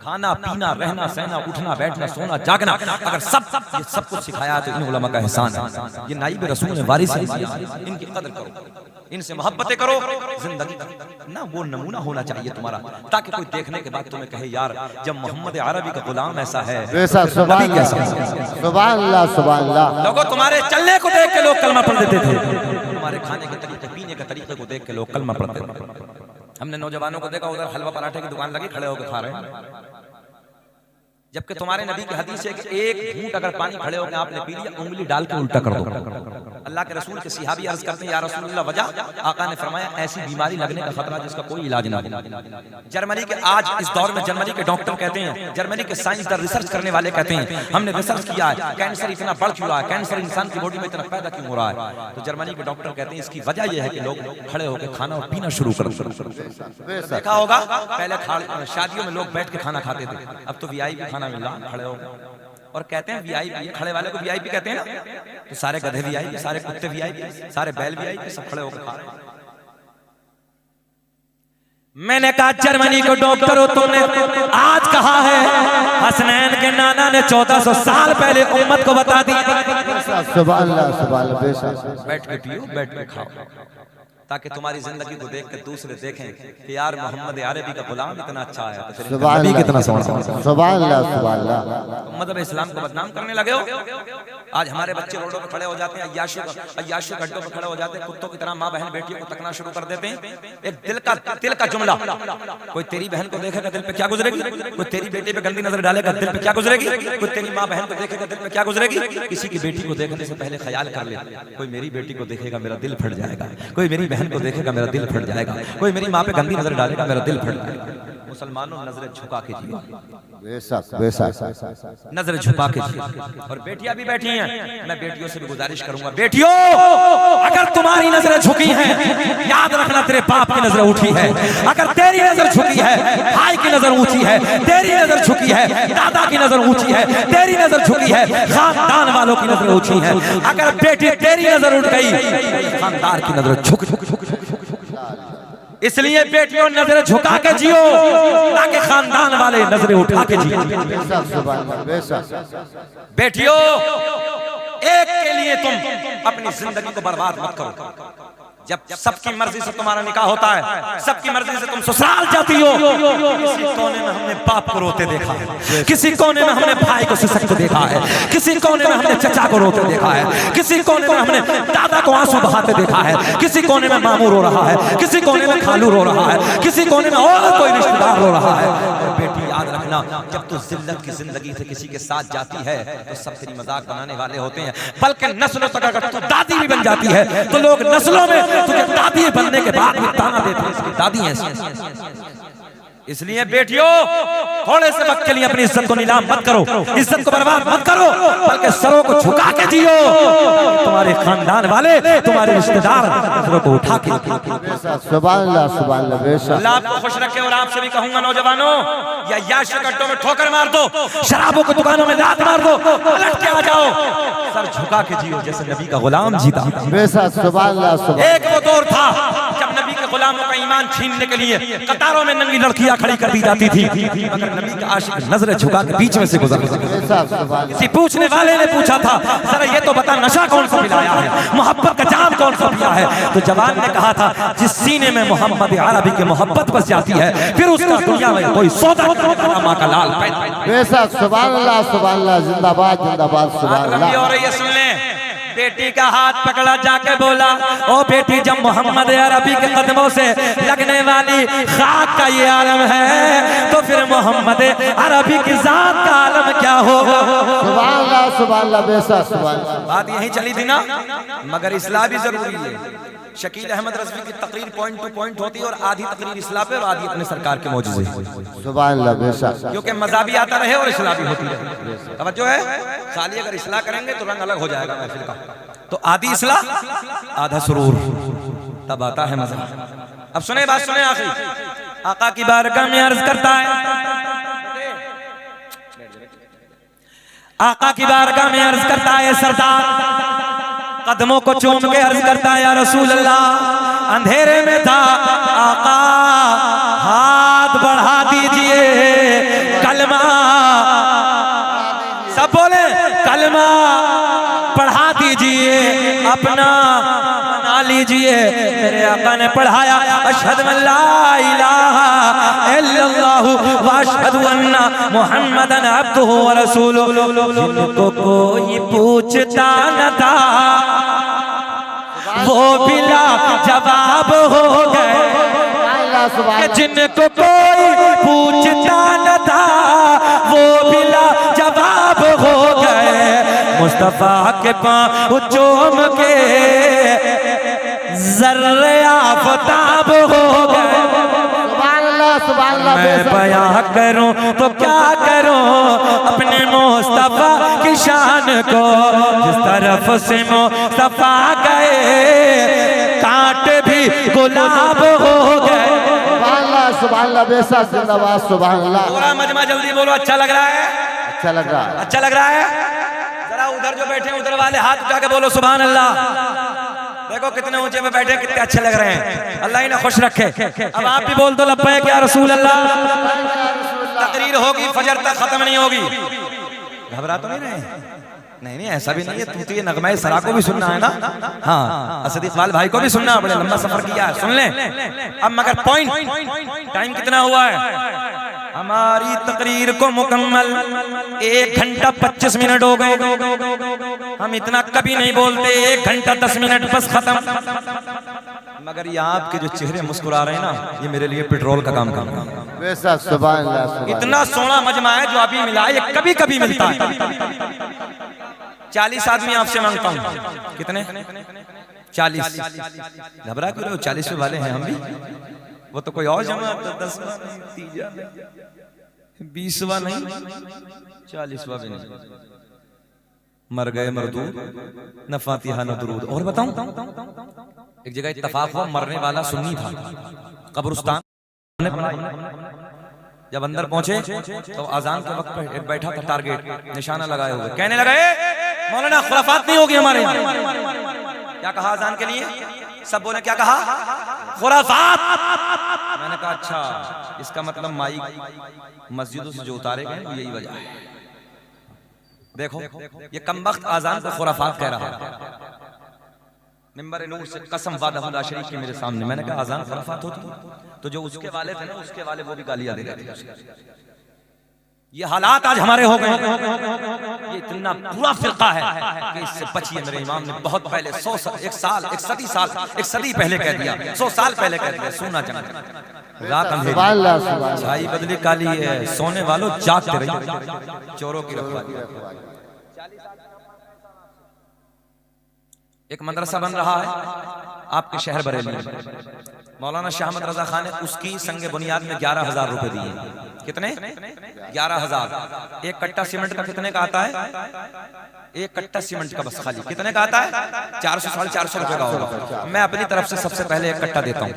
A: खाना पीना, रहना सहना, उठना बैठना, सोना जागना, अगर सब कुछ सिखाया तो इन उलमा का एहसान है। ये नाइब रसूल ने वारिस है, इनकी कदर करो, इनसे मोहब्बतें करो। जिंदगी ना वो नमूना होना चाहिए तुम्हारा, ताकि कोई देखने के बाद तुम्हें कहे यार जब मोहम्मद अरबी का गुलाम ऐसा है,
B: सुभान अल्लाह।
A: लोगों तुम्हारे चलने को देख के लोग कलमा पढ़ देते थे, तुम्हारे खाने के तरीके, पीने के तरीके को देख के लोग कलमा पढ़ते थे। हमने नौजवानों को देखा उधर हलवा पराठे की दुकान लगी, खड़े होकर खा रहे हैं, जबकि तुम्हारे नबी की हदीस है कि एक घूंट अगर पानी खड़े होकर आपने पी लिया, उंगली डाल के उल्टा कर दो। अल्लाह के रसूल के सहाबी अर्ज करते हैं या रसूलल्लाह वजह, आका ने फरमाया ऐसी बीमारी लगने का खतरा जिसका कोई इलाज ना हो। जर्मनी के आज इस दौर में जर्मनी के डॉक्टर कहते हैं, जर्मनी के साइंसदान रिसर्च करने वाले कहते हैं हमने रिसर्च किया है, कैंसर इतना बढ़ क्यों रहा है, कैंसर इंसान की बॉडी में इतना पैदा क्यों हो रहा है। तो जर्मनी के डॉक्टर कहते हैं इसकी वजह यह है कि लोग खड़े होकर खाना और पीना शुरू कर। देखा होगा पहले शादियों में लोग बैठ के खाना खाते थे, अब तो वीआईपी खाना मिल रहा, खड़े हो। और कहते हैं वीआईपी, खड़े वाले को वीआईपी कहते हैं ना, तो सारे गधे वीआईपी, सारे कुत्ते वीआईपी, सारे बैल वीआईपी, सब खड़े होकर खा रहे हैं। मैंने कहा जर्मनी को डॉक्टर हो तुमने, आज कहा है हसनैन के नाना ने 1400 साल पहले उम्मत को बता दिया।
B: सुभान अल्लाह।
A: बैठ के पियो, बैठ के खाओ, ताकि तुम्हारी जिंदगी को देख के दूसरे देखें कि यार मोहम्मद अरबी का गुलाम इतना अच्छा है, तो फिर नबी कितना सोना।
B: सुभान अल्लाह।
A: मतलब इस्लाम को बदनाम करने लगे हो। आज हमारे बच्चे रोडों पर खड़े हो जाते हैं, अय्याशी गड्ढों पर खड़े हो जाते हैं, कुत्तों की तरह माँ बहन बेटियों को तकना शुरू कर देते हैं। एक दिल का जुमला, कोई तेरी बहन को देखेगा दिल पे क्या गुजरेगी, कोई तेरी बेटी पे गंदी नजर डालेगा दिल पे क्या गुजरेगी, कोई तेरी माँ बहन को देखेगा दिल पे क्या गुजरेगी। किसी की बेटी को देखने से पहले ख्याल कर ले, कोई मेरी बेटी को देखेगा मेरा दिल फट जाएगा, कोई मेरी बहन को देखेगा मेरा दिल फट जाएगा, कोई मेरी माँ पे गंदी नजर डालेगा मेरा दिल फट जाएगा। मुसलमानों नजरें झुका के जियो, नजर झुका के जियो। और बेटियां भी बैठी हैं, मैं बेटियों से भी गुजारिश करूंगा, बेटियों अगर तुम्हारी नजरें झुकी हैं, याद रखना तेरे बाप की नजर उठी है। अगर तेरी नजर झुकी है, भाई की नजर ऊंची है, तेरी नजर झुकी है, दादा की नजर ऊंची है, तेरी नजर झुकी है, खानदान वालों की नजर ऊंची है। अगर बेटी तेरी नजर उठ गई, खानदान की नजर झुक। इसलिए बेटियों नजरें झुका के जियो, ताकि खानदान वाले नजरें उठा के जियो। बेटियों एक के लिए तुम अपनी जिंदगी को बर्बाद मत करो। जब सबकी मर्जी से तुम्हारा निकाह होता है, सबकी मर्जी से तुम ससुराल जाती हो, किसी कोने में हमने बाप को रोते देखा है, किसी कोने में हमने भाई को सिसकते देखा है, किसी कोने में हमने चचा को रोते देखा है, किसी कोने में हमने दादा को आंसू बहाते देखा है, किसी कोने में मामू रो रहा है, किसी कोने में खालू रो रहा है, किसी कोने में और कोई रिश्तेदार रो रहा है। और बेटी याद रखना, जब तू जिल्लत की जिंदगी से किसी के साथ जाती है तो सब तेरी मजाक बनाने वाले होते हैं, बल्कि नस्लों तक अगर तू दादी भी बन जाती है तो लोग नस्लों में तुझे दादी बनने के बाद भी ताना देते हैं, इसकी दादी ऐसी। इसलिए बेटियों थोड़े से वक्त के लिए अपनी इज्जत को नीलाम मत करो, इज्जत को बर्बाद मत करो, बल्कि सरों को झुका के जियो, तुम्हारे खानदान वाले, तुम्हारे रिश्तेदार सरों को उठा के।
B: सुभान अल्लाह, सुभान अल्लाह।
A: अल्लाह आपको खुश रखे। और आपसे भी कहूंगा नौजवानों, या याशी गड्ढों में ठोकर मार दो, शराबों की दुकानों में लात मार दो, पलट के आ जाओ, सर झुका के जियो जैसे नबी का गुलाम जीता।
B: सुभान अल्लाह।
A: एक वो दौर था जब नबी के गुलामों का ईमान छीनने के लिए कतारों में नंगी लड़कियां खड़ी कर दी जाती थी, मगर नबी का आशिक नजरें झुका के बीच में से गुजर। किसी पूछने वाले ने पूछा था, जरा ये तो बता नशा कौन सा पिलाया है, मोहब्बत का जाम कौन सा पिया है। तो जवान ने कहा था, जिस सीने में मोहम्मद अरबी की मोहब्बत बस जाती है, फिर उसका दुनिया में कोई सौदा माँ का लाल पैदा।
B: सुभान अल्लाह, सुभान अल्लाह, जिंदाबाद जिंदाबाद, सुभान अल्लाह।
A: और ये सुन ले, बेटी का हाथ पकड़ा, जाके बोला, ओ बेटी जब मोहम्मद अरबी के कदमों से लगने वाली खाक का ये आलम है, तो फिर मोहम्मद अरबी की जात का आलम क्या होगा।
B: सुभान अल्लाह, सुभान अल्लाह, बेशक सुभान अल्लाह।
A: बात यही चली थी ना, मगर इस्लाह भी जरूरी है। शकील अहमद रज़वी की तकरीर पॉइंट टू पॉइंट होती है और आधी तकरीर इस्लाह पे और आधी अपने सरकार के मौजूद है।
B: सुभान अल्लाह, बेशक।
A: क्योंकि मज़ा भी आता रहे और इस्लाह भी होती रहे। तवज्जो है, खाली अगर इस्लाह करेंगे तो रंग अलग हो जाएगा महफिल का। तो आधी इस्लाह आधा सुरूर, तब आता है मजा। अब सुने बात, सुने आखिरी आका की बारगाह में अर्ज करता है, आका की बारगाह में अर्ज करता है सरदार, कदमों को चूम के अर्ज करता है या रसूल अल्लाह, अंधेरे में था आका, हाथ बढ़ा दीजिए, कलमा, सब बोले कलमा पढ़ा दीजिए, अपना बना लीजिए। मेरे आका ने पढ़ाया अशहदु अल्ला इलाहा इल्लल्लाहु व अशहदु अन्ना मुहम्मदन अब्दुहु व रसूलुहु। जिनको कोई पूछता न था वो बिला जवाब हो गए, जिनको कोई पूछता न था वो बिला जवाब हो गए। मुस्तफा के पाँव चूम के ज़र्रे आफ़ताब हो गए। मैं बयां करूं तो क्या करूं अपने मुस्तफा की शान को, जिस तरफ से मुस्तफा गए कांटे भी गुलाब हो गए।
B: सुभान अल्लाह, बेशक, जिंदाबाद, सुभान अल्लाह।
A: पूरा मजमा जल्दी बोलो, अच्छा लग रहा है?
B: अच्छा लग रहा है,
A: अच्छा लग रहा है? जरा उधर जो बैठे उधर वाले हाथ उठा के बोलो सुभान अल्लाह। देखो कितने ऊंचे पे बैठे, कितने अच्छे लग रहे हैं, अल्लाह इन्हें खुश रखे। अब आप भी बोल दो लब्बैक या रसूल अल्लाह। तकरीर होगी फजर तक खत्म नहीं होगी, घबरा तो नहीं रहे? नहीं नहीं, ऐसा भी नहीं है, तू तो ये नगमा सरा को भी सुनना है ना। हाँ, असद इकबाल भाई को भी सुनना, बड़े लंबा सफर किया है, सुन लें। अब मगर पॉइंट, टाइम कितना हुआ है? हमारी तकरीर को मुकम्मल 1 घंटा 25 मिनट हो गए। हम इतना कभी नहीं बोलते, 1 घंटा 10 मिनट बस खत्म। मगर ये आपके जो चेहरे मुस्कुरा रहे हैं ना, ये मेरे लिए पेट्रोल का काम कर रहा है।
B: बेशक, सुभान अल्लाह।
A: इतना सोना मजमा है जो अभी मिला है, ये कभी कभी मिलता है। 40 आदमी आपसे मांगता हूँ, कितने? 40। घबरा क्यों रहे हो? 40 वाले हैं हम भी, वो तो कोई और जमात, 10वां नहीं, 20वां नहीं, 40वां भी नहीं। मर गए मरदूद, न फातिहा न दुरूद। और बताऊं, एक जगह इत्तफाक हुआ, मरने वाला सुन्नी था, कब्रिस्तान। जब अंदर पहुंचे तो अजान के वक्त पर बैठा था, टारगेट निशाना लगाए हुए, कहने लगे मौलाना खुराफात नहीं होगी हमारे यहाँ। क्या कहा अजान के लिए? सब बोले क्या कहा? खुराफात। मैंने कहा अच्छा, इसका मतलब माइक मस्जिदों से जो उतारे गए यही वजह है। देखो ये कमबख्त आजान को खुराफात कह रहा है, मिंबर नूर से कसम वादा शरीफ के मेरे सामने। मैंने कहा आजान खुराफात होती, तो जो उसके वाले थे ना, उसके वाले वो भी गालियां दे रहे थे। ये हालात आज हमारे हो गए, ये इतना बुरा फिरका है कि इससे बचिए। मेरे इमाम ने बहुत पहले 100 सदी पहले कह दिया, 100 साल पहले कह दिया, सोना चंगा रात अंधेरी, छाई बदली काली है, सोने वालों जागते रहिए, चोरों की रखवाली। एक मदरसा बन रहा है आपके शहर बरेली में, मौलाना शाह अहमद रजा खान ने उसकी संगे बुनियाद में 11,000 रुपए दिए। कितने? 11,000। एक कट्टा सीमेंट का कितने का आता है? एक कट्टा सीमेंट का बस खाली कितने का आता है? 400-450 रुपए का होगा। मैं अपनी तरफ से सबसे पहले एक कट्टा देता हूँ,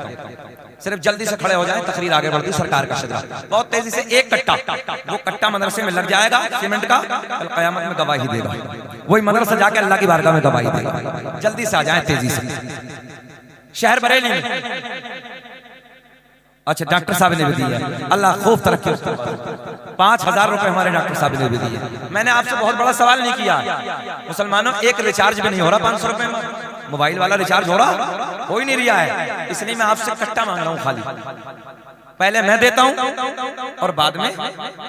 A: सिर्फ जल्दी से खड़े हो जाए, तकरीर आगे बढ़ती, सरकार का शिदरा। बहुत तेजी से एक कट्टा, वो कट्टा मदरसे में लग जाएगा सीमेंट का, कल कयामत में गवाही देगा। वही मदरसा जाके अल्लाह की बारगाह में गवाही देगा। जल्दी से आ जाए, तेजी से। शहर बरेली में अच्छा डॉक्टर साहब ने भी दिया, अल्लाह खूब तरक्की। 5,000 रुपए हमारे डॉक्टर साहब ने भी दिए। मैंने आपसे बहुत बड़ा सवाल नहीं किया, मुसलमानों एक रिचार्ज भी नहीं हो रहा 500 रुपए में, मोबाइल वाला रिचार्ज हो रहा हो ही नहीं रहा है, इसलिए मैं आपसे कट्टा मांग रहा हूँ खाली। पहले मैं देता हूँ और बाद में,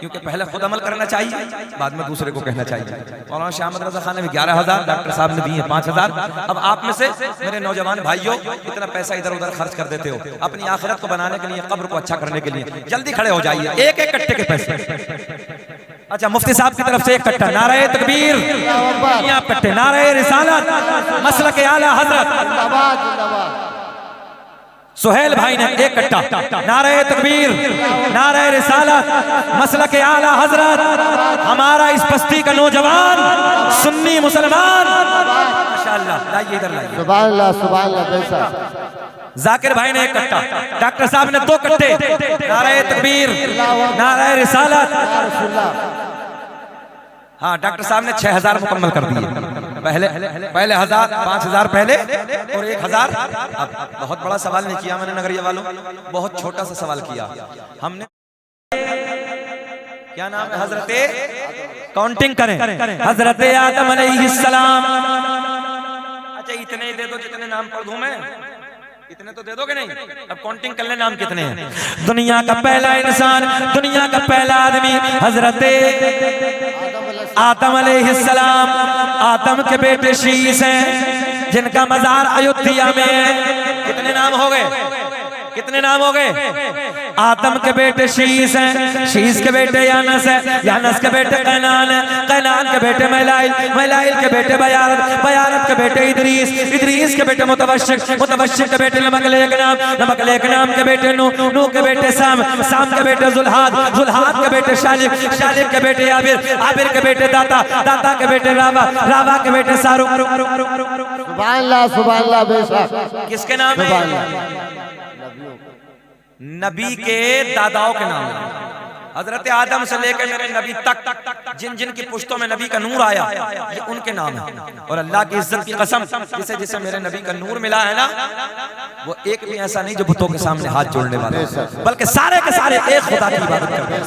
A: क्योंकि पहले खुद अमल करना चाहिए, बाद में दूसरे को कहना चाहिए। मौलाना शाह अहमद रजा खान ने भी 11,000, डॉक्टर साहब ने दिए 5,000। अब आप में से मेरे नौजवान भाइयों, इतना पैसा इधर उधर खर्च कर देते हो अपनी आखिरत को बनाने के लिए, कब्र को अच्छा करने के लिए, जल्दी खड़े हो जाइए, एक एक कट्टे के पैसे। अच्छा मुफ्ती साहब की तरफ से एक कट्टा, नारे तकबीर, कट्टे, नारे रिसालत, मसलक आला हजरत। सुहेल भाई ने एक कट्टा नारे तकबीर, नारे रिसालत, मसलक आला हजरत, हमारा इस बस्ती का नौजवान सुन्नी मुसलमान, माशाअल्लाह। लाइए इधर लाइए।
B: सुभान अल्लाह, सुभान अल्लाह। बेशक
A: जाकिर भाई ने एक कट्टा, डॉक्टर साहब ने 2 कट्टे, नारे तकबीर, नारे रिसालत। हाँ, डॉक्टर साहब ने 6000 मुकम्मल कर दिए। पहले 1000, 5000 पहले और 1000 अब। बहुत बड़ा सवाल नहीं किया मैंने नगरिया वालों, बहुत छोटा सा सवाल किया हमने। क्या नाम है? हजरते, काउंटिंग करें, हजरते आदम अलैहिस्सलाम। अच्छा, इतने ही दे दो जितने नाम पढ़ दूं मैं, इतने तो दे दोगे नहीं? अब काउंटिंग कर ले, नाम कितने हैं? दुनिया का पहला इंसान, दुनिया का पहला आदमी हजरते आदम अलैहिस्सलाम। आदम के बेटे शीस हैं जिनका मजार अयोध्या में है। कितने नाम हो गए? कितने नाम हो गए? आदम के बेटे शीस हैं, शीस के बेटे यानस है, यानस के बेटे कैनान है, कैनान के बेटे मैलाइल, मैलाइल के बेटे बयारत, बयारत के बेटे इदरीस, इदरीस के बेटे मुतवश्शिक, मुतवश्शिक के बेटे नमकलेक नाम, नमकलेक नाम के बेटे नूह, नूह के बेटे साम, साम के बेटे जुल्हाद, जुल्हाद के बेटे शालिक, शालिक के बेटे आबिर, आबिर के बेटे दाता, दाता के बेटे रावा, रावा के बेटे सारुक।
B: सुभान अल्लाह, सुभान अल्लाह। बेशक
A: किसके नाम है? नबी के दादाओं के नाम है। हजरत आदम से लेकर मेरे नबी तक जिन जिन की पुश्तों में नबी का नूर आया, ये उनके नाम है। और अल्लाह की इज्जत की कसम, जिसे जिसे मेरे नबी का नूर मिला है ना, वो एक भी ऐसा नहीं जो बुतों के सामने हाथ जोड़ने वाला, बल्कि सारे के सारे एक खुदा की इबादत करते हैं।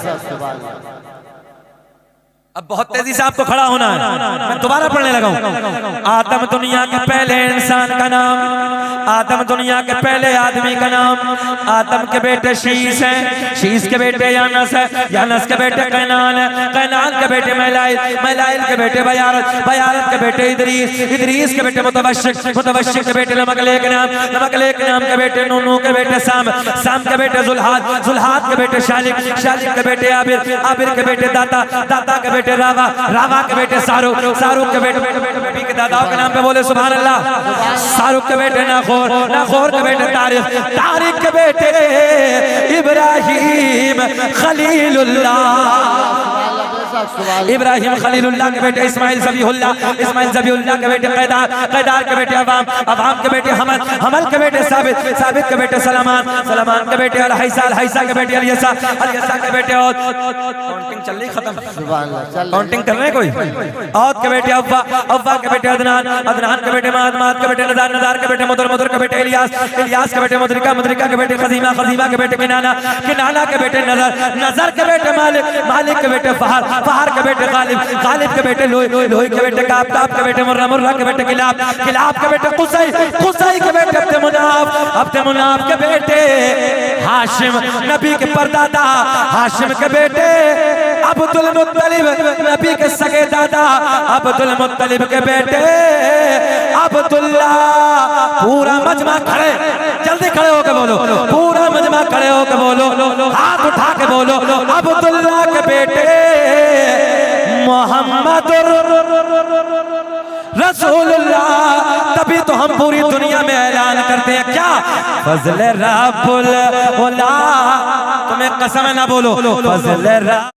A: अब बहुत तेजी से आपको खड़ा होना है, मैं दोबारा पढ़ने लगा हूं। आदम दुनिया के पहले इंसान का नाम, आदम दुनिया के पहले आदमी का नाम। आदम के बेटे शीस हैं, शीस के बेटे यानस है, यानस के बेटे कैनान है, कैनान के बेटे मैलाइल, मैलाइल के बेटे बयारत, बयारत के बेटे इदरीस, इदरीस के बेटे मुतवश्शिक, मुतवश्शिक के बेटे नमकलेक नाम, नमकलेक नाम के बेटे नूह, नूह के बेटे साम, साम के बेटे जुल्हाद, जुल्हाद के बेटे शालिक, शालिक के बेटे आबिर, आबिर के बेटे दाता, दाता के बेटे रावा, रावा के बेटे सारुक, सारुक के बेटे नबी के दादाओं के नाम पे बोले सुभान अल्लाह। सारुक के बेटे नाखोर, नाखोर के बेटे तारिक, तारिक के बेटे इब्राहिम खलीलुल्लाह, इब्राहिम खलीलुल्लाह के बेटे इस्माइल ज़बीहुल्लाह, इस्माइल ज़बीहुल्लाह के बेटे कैदार, कैदार के बेटे अवाम, अवाम के बेटे हमल, हमल के बेटे साबित, साबित के बेटे सलमान, सलमान के बेटे अल-हैसा, अल-हैसा के बेटे अल-यसा, अल-यसा के बेटे औद। काउंटिंग चल रही, खत्म? काउंटिंग कर रहे हैं कोई? औद के बेटे अव्वा, अव्वा के बेटे अदनान, अदनान के बेटे माद, माद के बेटे नदार, नदार के बेटे मुदर, मुदर के बेटे इलियास, इलियास के बेटे मुद्रिका, मुद्रिका के बेटे खजीमा, खजीमा के बेटे किनाना, किनाना के बेटे नजर, नजर के बेटे मालिक, मालिक के बेटे फहर, फहर के बेटे गालिब, गालिब के बेटे लोई, लोई के बेटे काब, काब के बेटे मुर्रा, मुर्रा के बेटे किलाब, किलाब के बेटे कुसै, कुसै के बेटे अब्द मुनाफ, अब्द मुनाफ के बेटे हाशिम, नबी के परदादा हाशिम के बेटे अब्दुल मुत्तलिब, नबी के सगे दादा अब्दुल मुत्तलिब के बेटे अब्दुल्ला। पूरा मजमा खड़े, जल्दी खड़े होके बोलो, पूरा मजमा खड़े होके बोलो, हाथ उठा के बोलो, अब्दुल्ला के बेटे मोहम्मद रसूलुल्लाह। तभी तो हम पूरी दुनिया में ऐलान करते हैं क्या? फज़ल रब्बुल उला। तुम्हें कसम है ना बोलो, फज़ल